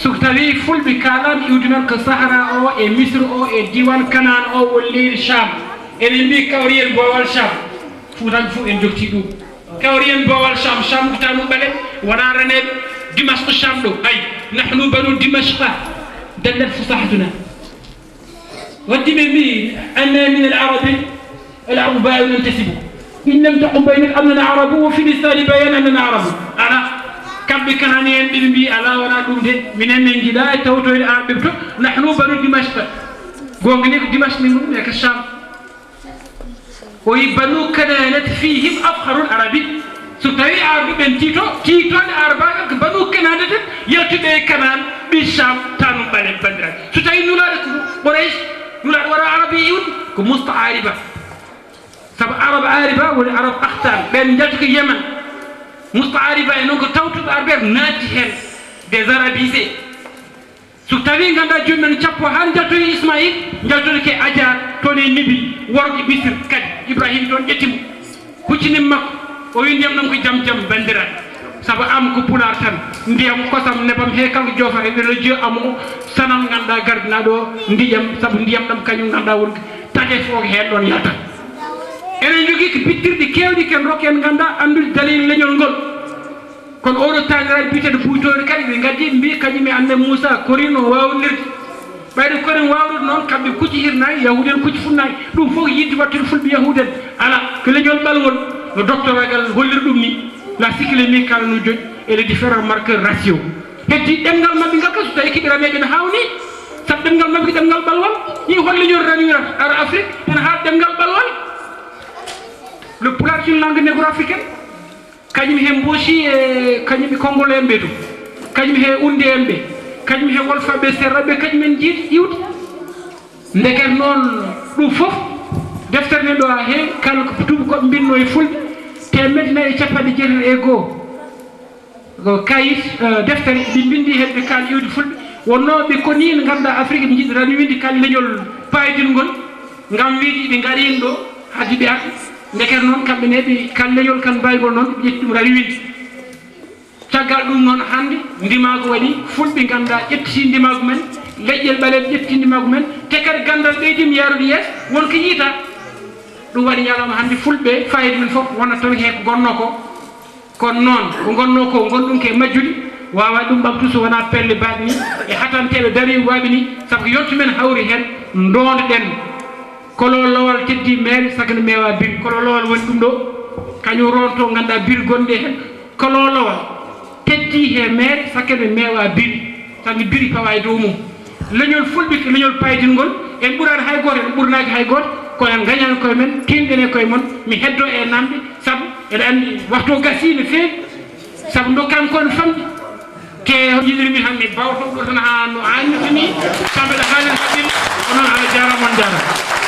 سكتالي فل بكلام يودنا كسهرة أو مصر أو ديوان كنان أو ولي الشام إلمي كوريان بوال شام فودان فو إندكتيدو كوريان بوال شام شام كتانو بلد ونارنب دمشق الشام دو أي نحن بنو دمشق دلت فصاحتنا والدمي أنا من العرب باين ننتسبه إن لم تقم بين أننا عرب وفي لسان بيان أننا عرب أنا كم بكنانين بي على ولا دوده من النجدة توتو العرب نحن بنو دمشق قوانيك دمشق من الشام ويبنو كنانت فيهم أفخر العربي سكري عربي بنتيتو تيتو العرب بنو كنانت يلتبي كنان بالشام تانو بالك بدران سكري نولاد قريش نولاد وراء عربيون كمستعاربة سب عرب عاربة والعرب أختار بين جاتك اليمن مستعاربة إنك توتو العرب ناتهم دزاربيزي سكتابين عند جمن شابو هان جاتو إسماعيل جاتو لك أجار توني نبي ورق بيسر كد إبراهيم تون يتيم كوشين مك وين يوم نمك جام جام بندران سب أم كوبولارتان نديام كوسام نبام هيكال جوفا رجيو أمو سنام عند غردنادو نديام سب نديام نم كانيو عند ورق تاجي فوق هيدون ياتا enen jogi ko bittirde kewɗi ken rokken ganda andude dalil leñol ngol kono oɗo taniraji biteɗo buytore kadi ɓe gaddi mbi kañum e annabi Moussa korino wawnirde ɓayde koren wawrude noon kamɓe kucci hirnayi yahude en kucci funnayi ɗum fof yidde wattude fulɓe yahude en ala ko leñol ɓalngol no docteur agal holliri ɗum ni la cyclémie kalano joni et les différents marqueurs ratio heddi ɗemgal mabɓe ngal ka so tawi kiɓirameɓe ne hawni sabu ɗemgal mabɓe ko ɗemgal ɓalwal yi hol leñol ranirata ara Afrique ene haala ɗemgal ɓalwal le pulaar c'est une langue négro-africaine kañum he mboshi e kañum e kongol en ɓe to kañum he unde en ɓe kañum he wolfaɓe serraɓe kañum en jiiɗi iwde ndeket noon ɗum fof deftere nde ɗo ha heewi kala ko tubakoɓe mbinno e fulɓe 150 kayit deftere ɓe bindi hen ɓe kaali iwde fulɓe wonnoɓe ko ni ne ganduɗa Afrique ɓe jiiɗi rani winde kaali leñol payidingol ngam wiide ɓe gaarino ɗo haadi ɓe arde ndeket noon kamɓe ne ɓe kalleñol kan baygol noon ɓe ƴetti ɗum rawi winde caggal ɗum noon hannde ndimago waɗi fulɓe ganduɗa ƴettiti ndimago men leƴƴel ɓaleɓe ƴettiti ndimago men te kadi gandal ɓeydima yarude yeeso wonko yiita ɗum waɗi ñalawma hannde fulɓe fayida men fof wona tawi he ko gonno ko kono noon ko gonno ko gonɗum ke majjuɗi wawa ɗum ɓamtu so wona pelle baɗe ni e hatanteɓe dari waɓe ni saabu ko yontu men hawri hen ndondeɗen kololowal teddi maire sagana mewa bir kololowal woni ɗum ɗo kañum ronto ganduɗa bir gonɗe hen kololowal teddi he maire sagana mewa bir sabi biri pawa e dow mum leñol fulɓe ko leñol paydingol en ɓuurani hay goto en ɓurnaki hay goto kono en gañani koye men tinɗen e koye mon mi heddo e namde saabu eɗa andi waktu gasi no feewi saabu dokkami kono famɗi te yiɗirmi hande bawtoɗo tan ha no annata ni kamɓe ɗe haalin haɓɓil onoon ala jarama on jarama